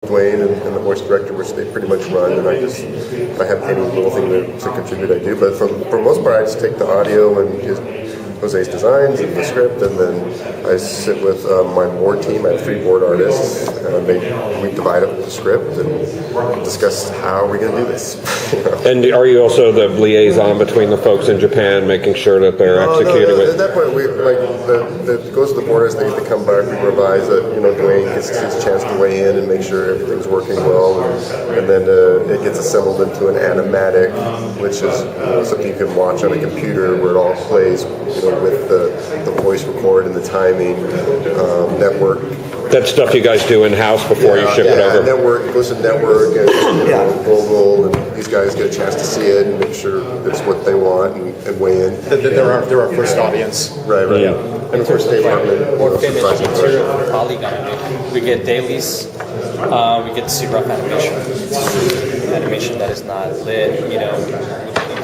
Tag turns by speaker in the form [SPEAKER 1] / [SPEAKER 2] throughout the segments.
[SPEAKER 1] Dwayne and the voice director, which they pretty much run, and if I have any little thing to contribute, I do. But for the most part, I just take the audio and Jose's designs and the script, and then I sit with my board team. I have 3 board artists, and we divide up the script and discuss how we're going to do this.
[SPEAKER 2] And are you also the liaison between the folks in Japan, making sure that they're executing it?
[SPEAKER 1] At that point, it goes to the board artists. They get to come back, we revise it. Dwayne gets his chance to weigh in and make sure everything's working well, and then it gets assembled into an animatic, which is something you can watch on a computer where it all plays. With the voice record and the timing, network.
[SPEAKER 2] That stuff you guys do in-house before you ship it over?
[SPEAKER 1] Network, goes to network, and Vogel, and these guys get a chance to see it and make sure it's what they want and weigh in.
[SPEAKER 3] They're our first audience.
[SPEAKER 1] Right. Yeah. And of course, Dave Hartman.
[SPEAKER 4] More finished material from Polygon. We get dailies. We get to see rough animation that is not lit.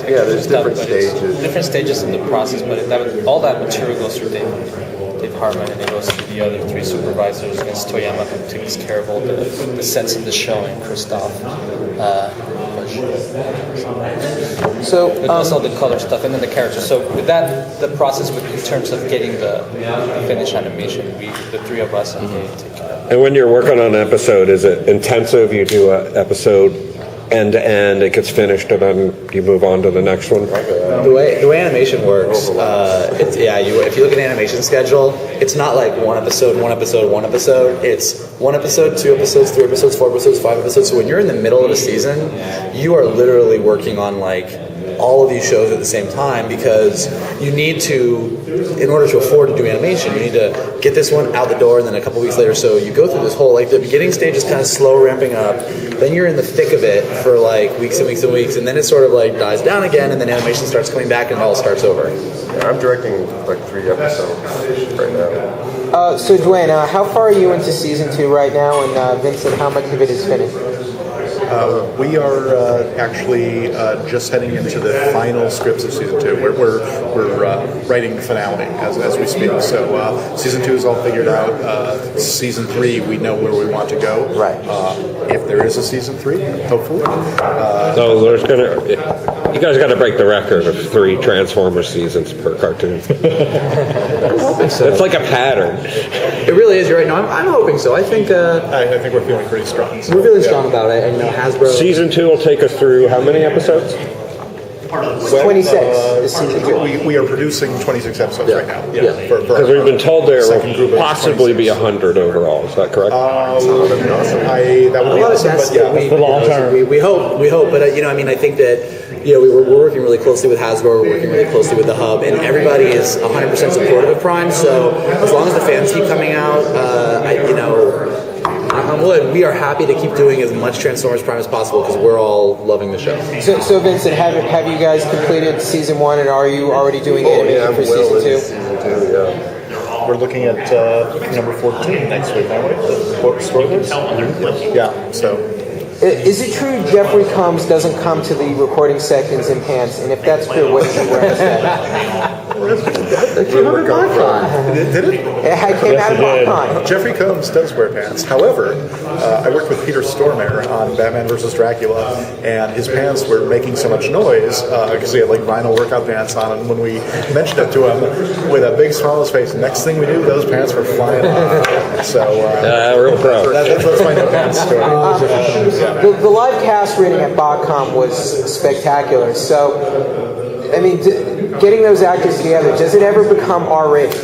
[SPEAKER 1] There's different stages.
[SPEAKER 4] Different stages in the process, but all that material goes through Dave Hartman, and it goes to the other 3 supervisors against Toyama, who takes care of all the sets of the show, and Christoph.
[SPEAKER 5] So
[SPEAKER 4] it does all the color stuff, and then the characters. So with that, the process in terms of getting the finished animation, the 3 of us, and they take care of it.
[SPEAKER 2] And when you're working on an episode, is it intensive? You do an episode end to end, it gets finished, and then you move on to the next one?
[SPEAKER 6] The way animation works, if you look at an animation schedule, it's not like one episode. It's 1 episode, 2 episodes, 3 episodes, 4 episodes, 5 episodes. So when you're in the middle of a season, you are literally working on all of these shows at the same time, because you need to, in order to afford to do animation, you need to get this one out the door, and then a couple weeks later, so you go through this whole, the beginning stage is kind of slow ramping up, then you're in the thick of it for weeks and weeks and weeks, and then it sort of dies down again, and then animation starts coming back and it all starts over.
[SPEAKER 1] Yeah, I'm directing 3 episodes right now.
[SPEAKER 5] So Dwayne, how far are you into season 2 right now, and Vincent, how much of it is finished?
[SPEAKER 3] We are actually just heading into the final scripts of season 2. We're writing the finale as we speak. So season 2 is all figured out. Season 3, we know where we want to go.
[SPEAKER 5] Right.
[SPEAKER 3] If there is a season 3, hopefully.
[SPEAKER 2] So you guys got to break the record of 3 Transformers seasons per cartoon. It's like a pattern.
[SPEAKER 6] It really is. You're right. No, I'm hoping so. I think
[SPEAKER 3] we're feeling pretty strong.
[SPEAKER 6] We're feeling strong about it, and Hasbro.
[SPEAKER 2] Season 2 will take us through how many episodes?
[SPEAKER 5] 26 is season 2.
[SPEAKER 3] We are producing 26 episodes right now.
[SPEAKER 2] Because we've been told there will possibly be 100 overall. Is that correct?
[SPEAKER 3] That would be awesome. But
[SPEAKER 6] that's the long term. We hope. But I think that we're working really closely with Hasbro. We're working really closely with the Hub, and everybody is 100% supportive of Prime. So as long as the fans keep coming out, on wood, we are happy to keep doing as much Transformers Prime as possible, because we're all loving the show.
[SPEAKER 5] So Vincent, have you guys completed season 1, and are you already doing animation for season 2?
[SPEAKER 1] Season 2, yeah.
[SPEAKER 3] We're looking at number 14 next week, aren't we? The Spoilers? Yeah, so.
[SPEAKER 5] Is it true Jeffrey Combs doesn't come to the recording sessions in pants? And if that's true, what is he wearing instead?
[SPEAKER 3] It came out of BotCon. Did it?
[SPEAKER 5] It came out of BotCon.
[SPEAKER 3] Jeffrey Combs does wear pants. However, I worked with Peter Stormare on Batman vs. Dracula, and his pants were making so much noise because he had vinyl workout pants on, and when we mentioned it to him, with a big smile on his face, next thing we knew, those pants were flying off. So,
[SPEAKER 2] real proud.
[SPEAKER 3] That's my no pants story.
[SPEAKER 5] The live cast reading at BotCon was spectacular. So, getting those actors together, does it ever become R-rated?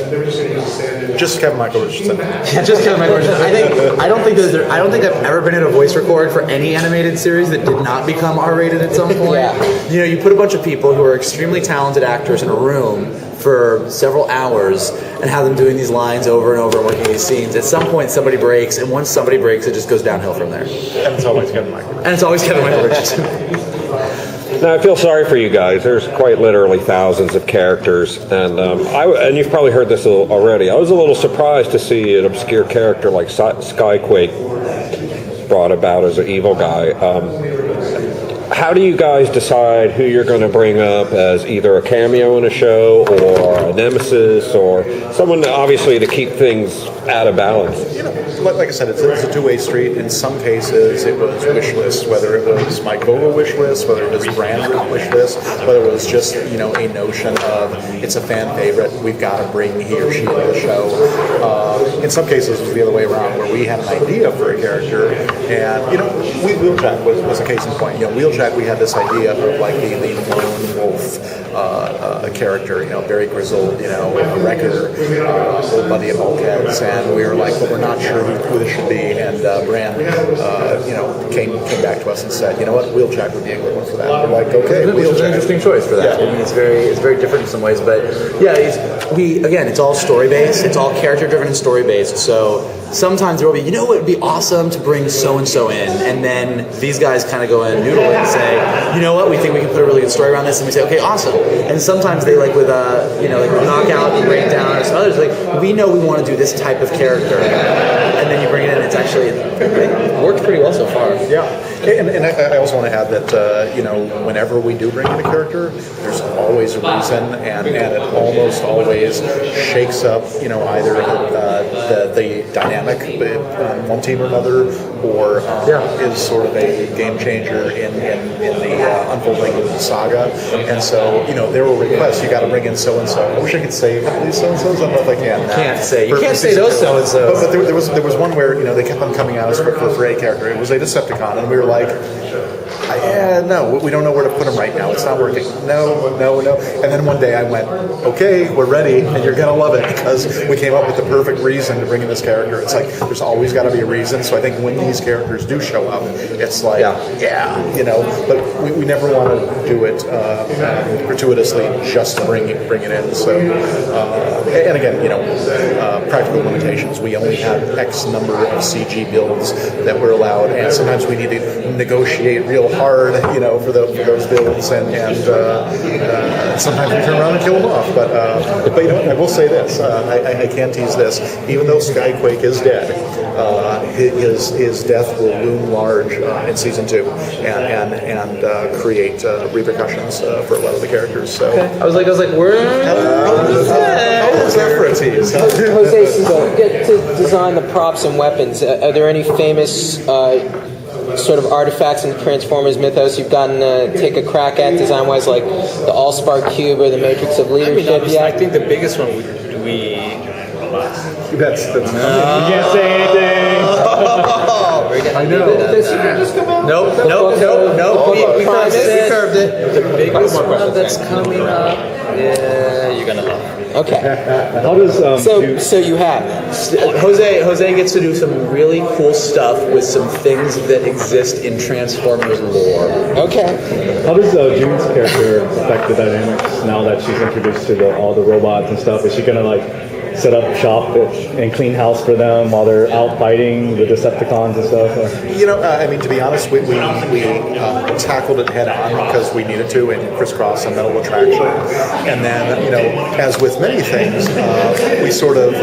[SPEAKER 3] Just Kevin Michael Richardson.
[SPEAKER 6] Just Kevin Michael Richardson. I don't think I've ever been in a voice record for any animated series that did not become R-rated at some point.
[SPEAKER 5] Yeah.
[SPEAKER 6] You put a bunch of people who are extremely talented actors in a room for several hours and have them doing these lines over and over and working these scenes. At some point, somebody breaks, and once somebody breaks, it just goes downhill from there.
[SPEAKER 3] And it's always Kevin Michael.
[SPEAKER 6] Richardson.
[SPEAKER 2] Now, I feel sorry for you guys. There's quite literally thousands of characters, and you've probably heard this already. I was a little surprised to see an obscure character like Skyquake brought about as an evil guy. how do you guys decide who you're going to bring up as either a cameo in a show or a nemesis or someone obviously to keep things out of balance?
[SPEAKER 3] You know, like I said, it's a two-way street. In some cases, it was wish list, whether it was Mike Vogel wish list, whether it was Brand wish list, whether it was just, you know, a notion of it's a fan favorite, we've got to bring he or she into the show. In some cases, it was the other way around, where we had an idea for a character, and, you know, Wheeljack was a case in point. You know, Wheeljack, we had this idea of like the lone wolf character, you know, very grizzled, you know, a wrecker, old buddy of Bulkheads, and we were like, but we're not sure who this should be, and Brand, you know, came back to us and said, you know what, Wheeljack would be a good one for that. We're like, okay,
[SPEAKER 6] Which is an
[SPEAKER 3] Wheeljack.
[SPEAKER 6] interesting choice for that.
[SPEAKER 3] Yeah.
[SPEAKER 6] I mean, it's very different in some ways, but yeah, it's all story based. It's all character driven and story based. So sometimes there will be, you know, what would be awesome to bring so and so in, and then these guys kind of go in, noodle it, and say, you know what, we think we can put a really good story around this, and we say, okay, awesome. And sometimes they like with you know, like Knockout and Breakdown or some others, like we know we want to do this type of character, and then you bring it in. It's actually it worked pretty well so far.
[SPEAKER 3] Yeah, and I also want to add that you know, whenever we do bring in a character, there's always a reason, and it almost always shakes up, you know, either the dynamic on one team or another, or is sort of a game changer in the unfolding of the saga. And so, you know, there were requests, you got to bring in so and so. I wish I could say these so and so's. I don't know if I can.
[SPEAKER 6] You can't say those so and so.
[SPEAKER 3] But there was one where, you know, they kept on coming out as for a character. It was a Decepticon, and we were like, no, we don't know where to put him right now. It's not working. No. And then one day I went, okay, we're ready, and you're gonna love it, because we came up with the perfect reason to bring in this character. It's like there's always got to be a reason. So I think when these characters do show up, it's like, you know. But we never want to do it gratuitously just to bring it in. So and again, you know, practical limitations. We only have X number of CG builds that we're allowed, and sometimes we need to negotiate real hard, you know, for those builds, and sometimes we turn around and kill them off. But you know what? I will say this: I can tease this. Even though Skyquake is dead, his death will loom large in season 2, and create repercussions for a lot of the characters. So
[SPEAKER 6] I was like, where?
[SPEAKER 3] how's that for a tease?
[SPEAKER 5] Jose, since you get to design the props and weapons, are there any famous sort of artifacts in the Transformers mythos you've gotten to take a crack at design-wise, like the Allspark Cube or the Matrix of Leadership?
[SPEAKER 4] I think the biggest one we
[SPEAKER 3] That's
[SPEAKER 7] You can't say anything.
[SPEAKER 6] I know. Nope. We curved it.
[SPEAKER 4] the biggest one that's coming up. Yeah, you're gonna love it.
[SPEAKER 5] Okay.
[SPEAKER 7] How does
[SPEAKER 5] So you have.
[SPEAKER 6] Jose gets to do some really cool stuff with some things that exist in Transformers lore.
[SPEAKER 5] Okay.
[SPEAKER 7] how does June's character affect the dynamics now that she's introduced to all the robots and stuff? Is she gonna like set up shop and clean house for them while they're out fighting the Decepticons and stuff? Or?
[SPEAKER 3] You know, I mean, to be honest, we tackled it head on because we needed to, and crisscross and metal attraction. And then, you know, as with many things, we sort of,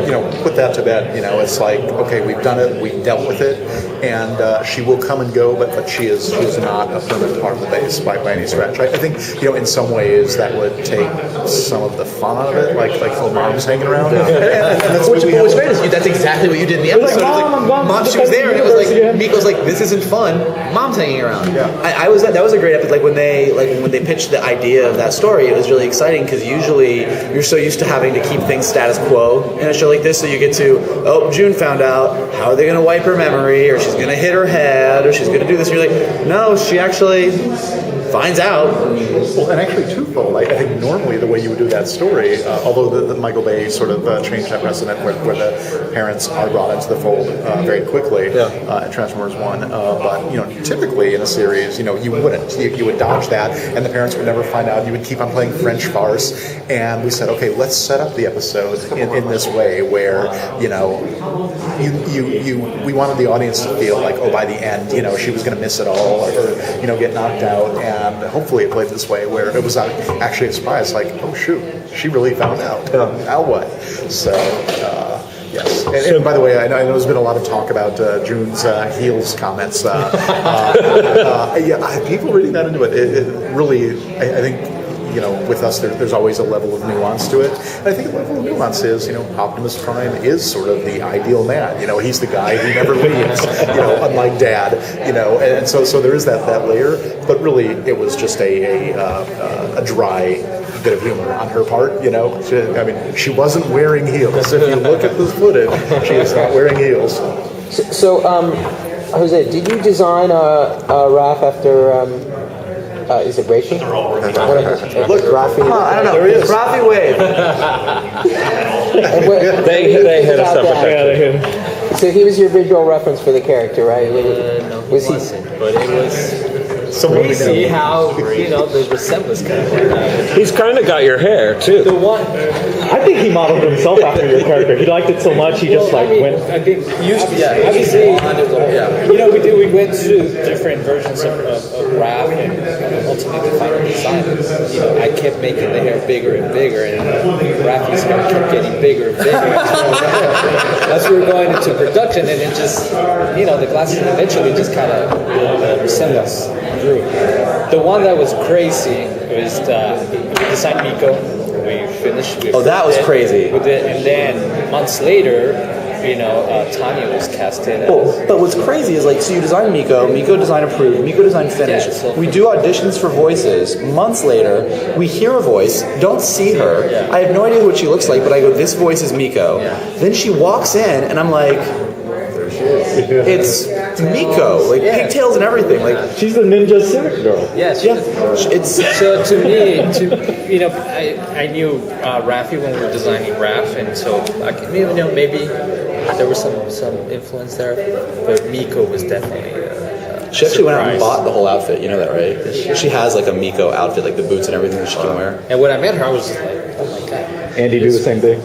[SPEAKER 3] you know, put that to bed. You know, it's like, okay, we've done it, we've dealt with it, and she will come and go, but she is not a permanent part of the base by any stretch. I think, you know, in some ways that would take some of the fun out of it, like the mom's hanging around. And that's
[SPEAKER 6] Which was great is that's exactly what you did in the episode. Mom, she was there, and it was like Miko's like, "This isn't fun." Mom's hanging around.
[SPEAKER 3] Yeah.
[SPEAKER 6] I was that was a great episode. Like when they pitched the idea of that story, it was really exciting because usually you're so used to having to keep things status quo in a show like this. So you get to, June found out, how are they going to wipe her memory, or she's going to hit her head, or she's going to do this. And you're like, no, she actually finds out.
[SPEAKER 3] Well, and actually twofold. I think normally the way you would do that story, although the Michael Bay sort of changed that precedent where the parents are brought into the fold very quickly in Transformers 1. But, you know, typically in a series, you know, you wouldn't. You would dodge that, and the parents would never find out. You would keep on playing French farce. And we said, okay, let's set up the episode in this way where, you know, we wanted the audience to feel like, oh, by the end, you know, she was going to miss it all, or, you know, get knocked out. And hopefully it played this way where it was actually a surprise, like, oh shoot, she really found out. Now what? So Yes. And by the way, I know there's been a lot of talk about June's heels comments. People reading that into it, it really, I think, with us, there's always a level of nuance to it. And I think the level of nuance is, Optimus Prime is sort of the ideal man. He's the guy who never leaves, unlike Dad, and so there is that layer. But really, it was just a dry bit of humor on her part, she wasn't wearing heels. If you look at this footage, she is not wearing heels.
[SPEAKER 5] So, Jose, did you design Raph after? Is it Rachel?
[SPEAKER 6] Look,
[SPEAKER 5] Rafi.
[SPEAKER 6] I don't know. Rafi Wade.
[SPEAKER 2] They hit us up with
[SPEAKER 7] Yeah,
[SPEAKER 5] So he was your visual reference for the character, right?
[SPEAKER 4] No, he wasn't. But it was crazy how the resemblance kind of went out.
[SPEAKER 2] He's kind of got your hair too.
[SPEAKER 4] The one.
[SPEAKER 7] I think he modeled himself after your character. He liked it so much, he just went.
[SPEAKER 4] I think usually, obviously, we went through different versions of Raph, and ultimately the final design. I kept making the hair bigger and bigger, and Rafi's hair kept getting bigger and bigger. As we were going into production, and it just, the glasses eventually just kind of resemblance grew. The one that was crazy was we designed Miko. We finished.
[SPEAKER 6] That was crazy.
[SPEAKER 4] With it, and then months later, Tanya was cast in.
[SPEAKER 6] But what's crazy is so you design Miko design approved, Miko design finished. We do auditions for voices. Months later, we hear a voice, don't see her.
[SPEAKER 4] Yeah.
[SPEAKER 6] I have no idea what she looks like, but I go, this voice is Miko. Yeah. Then she walks in, and I'm like, there she is. It's Miko, pigtails and everything.
[SPEAKER 7] She's the ninja civic girl.
[SPEAKER 4] Yes.
[SPEAKER 6] It's
[SPEAKER 4] so to me, I knew Rafi when we were designing Raph, and so maybe there was some influence there, but Miko was definitely.
[SPEAKER 6] She actually went out and bought the whole outfit. You know that, right? She has a Miko outfit, the boots and everything that she can wear.
[SPEAKER 4] And when I met her, I was just like, oh my god.
[SPEAKER 7] Andy do the same thing.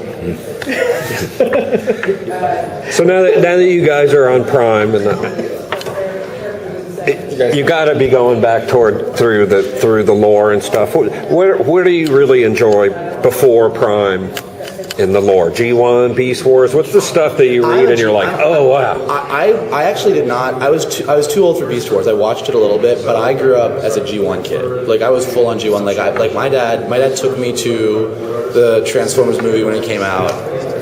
[SPEAKER 2] So now that you guys are on Prime, and you got to be going back through the lore and stuff. What do you really enjoy before Prime in the lore? G1, Beast Wars. What's the stuff that you read and you're like, oh wow?
[SPEAKER 6] I actually did not. I was too old for Beast Wars. I watched it a little bit, but I grew up as a G1 kid. I was full on G1. My dad took me to the Transformers movie when it came out.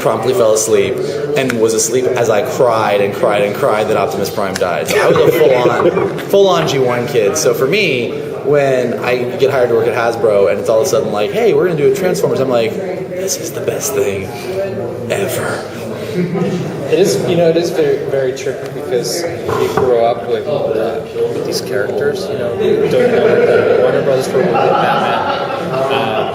[SPEAKER 6] Promptly fell asleep and was asleep as I cried and cried and cried that Optimus Prime died. So I was a full on G1 kid. So for me, when I get hired to work at Hasbro and it's all of a sudden hey, we're gonna do a Transformers, I'm like, this is the best thing ever.
[SPEAKER 4] It is very, very tricky because you grow up with these characters. You don't know that Warner Brothers were with Batman.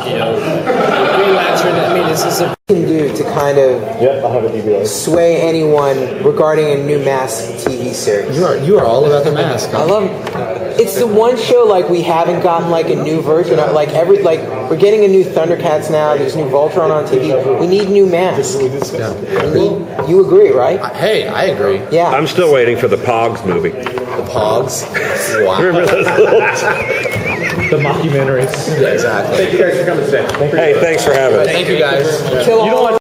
[SPEAKER 4] Green Lantern. I mean, this is a
[SPEAKER 5] Can do to kind of
[SPEAKER 7] I'll have a DVD.
[SPEAKER 5] sway anyone regarding a new Mask TV series.
[SPEAKER 6] You are all about the mask.
[SPEAKER 5] I love. It's the one show we haven't gotten a new version of. We're getting a new Thundercats now. There's new Voltron on TV. We need new masks. You agree, right?
[SPEAKER 6] Hey, I agree.
[SPEAKER 5] Yeah.
[SPEAKER 2] I'm still waiting for the Pogs movie.
[SPEAKER 6] The Pogs. Wow.
[SPEAKER 2] Remember those little...
[SPEAKER 7] The mockumentaries.
[SPEAKER 6] Yeah, exactly.
[SPEAKER 7] Thank you guys for coming today.
[SPEAKER 2] Hey, thanks for having us.
[SPEAKER 6] Thank you guys.
[SPEAKER 5] Kill all